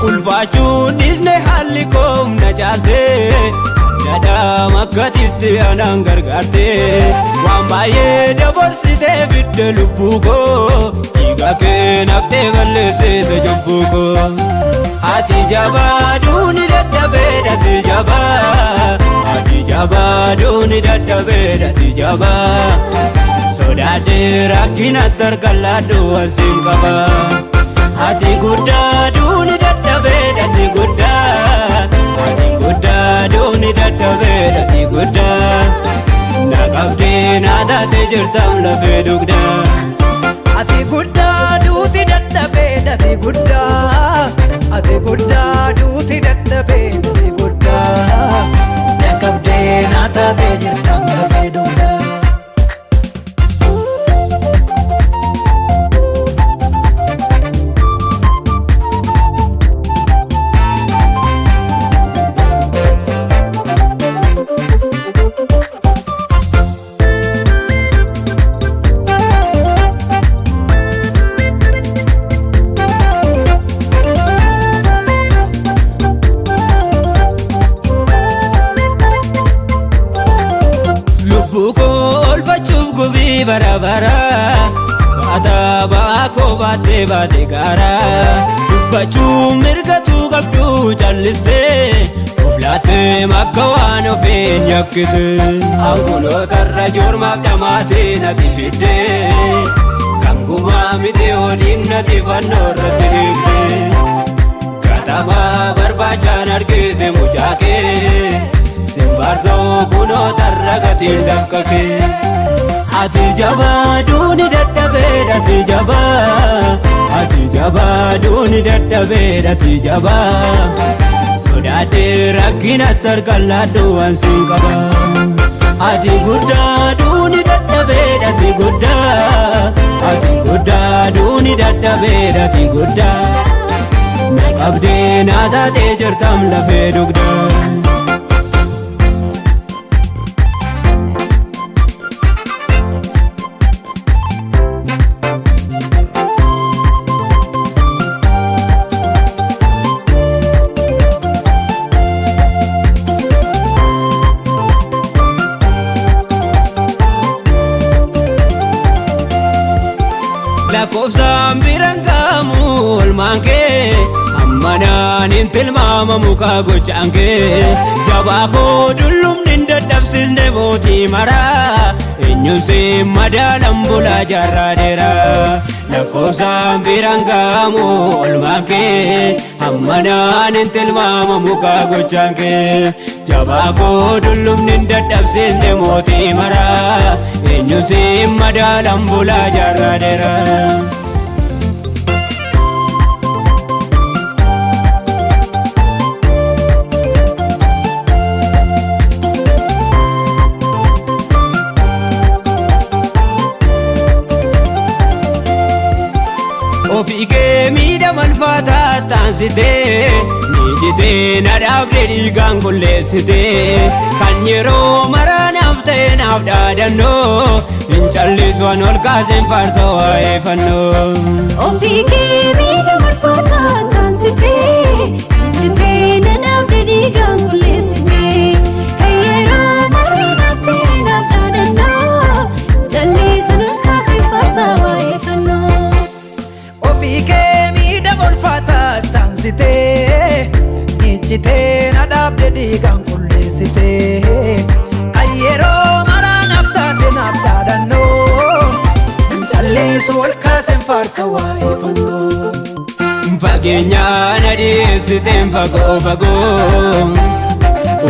ulfaachuun isne haalli koom na caalte dadhaa makkatitti anaan gargaarte waan baay'ee dabarsitee fidde lubbuu koo dhiiga kee naftee balleessite cubbuu koo ati jabaaduuni dadhabeedhati jabaa ati jabaaduuni dadhabeedhati jabaa sodaadhee rakkinatti harkallaadhu ansiin qaba ati guddaadhuuni dadhabeedhati guddaa ati guddaadhuuni dadhabeedhati guddaa na qabdee na taate jirtam lafee dugdaa ati guddaadhuuti dadhabeedhati guddaa ati guddaadhuuti dadhabeedhati guddaa na qabdee na taate jirtam lafee dugdaa bara bara baata baakoo baatee baate gaara dubbachuu mirgatu qabdu callistee oflaattee makka waan ofeen yakkite angulootarra joormaaf dhamaatee nati fiddee kan gumaa miti waliin nati fannoo irratti dhiifte katamaa barbaachaan argite mucaakee simbaarsoo kunoo tarra gatiin dafqakee ati jabaaduuni dadhabeedhati jabaa ati jabaaduuni dadhabeedhati jabaa sodaadhee rakkinatti harkallaadhu ansiin qaba ati guddaadhuuni dadhabeedhati guddaa ati guddaadhuuni dadhabeedhati guddaa na qabdee na taatee jirtam lafee dugdaa lakkoofsaan biraan ga'amu olmaan kee ammanaan hin tilmaamamu kaa gochaan kee jabaa koo dullumni hin dadhabsisne mootii maraa eenyuun siin madaalan bulaa jaarraa dheeraa lakkoofsaan biraan ga'amu olmaan kee ammanaan hin tilmaamamu kaa gochaan kee jabaa koo dullumni hin dadhabsisne mootii maraa eenyuun siin madaalan bulaa jaarraa dheeraa ofii kee miidhama ulfaataa taansitee niijitee na dhaabdee dhiigaan qulleessitee kan yeroo maraa naaf ta'e naaf dhaadannoo hin callisuun ol kaaseen faarsa waa'ee fannoo ofii kee miidhama ulfaataa taansitee niijitee na dhaabdee dhiigaan qulleessitee kan yeroo maraa naaf ta'e naaf dhaadannoo callisuun ol kaaseen faarsa waa'ee fannoo ofii kee miidhama ulfaataa taansitee niijitee na dhaabdee dhiigaan qulleessitee kan yeroo maraa naaf taate naaf dhaadannoo hin callisu ol kaaseen faarsa waa'ee fannoo fageenyaa na dhiyeessiteen fagoo fagoo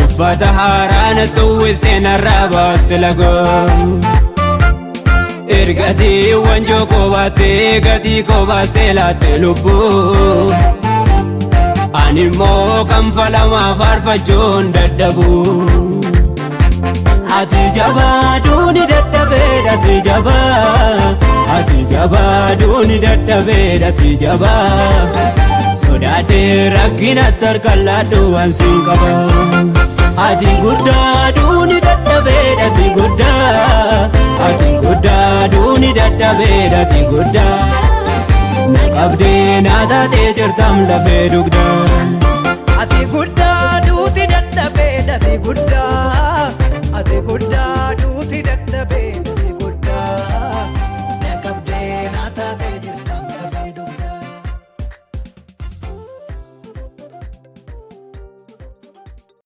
uffata haaraa natti uwwistee narraa baaste lagoo ergatii wanjoo koobaatee gatii koobaastee laatte lubbuu ani immoo kan falamaa faarfachuun dadhabu ati jabaaduuni dadhabe dadhabeedhati jabaa ati jabaa duuni dadhabeedhati jabaa sodaadhee rakkinatti harkaan laadhu waan siin qaba ati guddaa duuni dadhabeedhati guddaa ati guddaa duuni dadhabeedhati guddaa na qabdee naa taatee jirtam lafee dugdaa ati guddaa duuti dadhabeedhati guddaa ati guddaa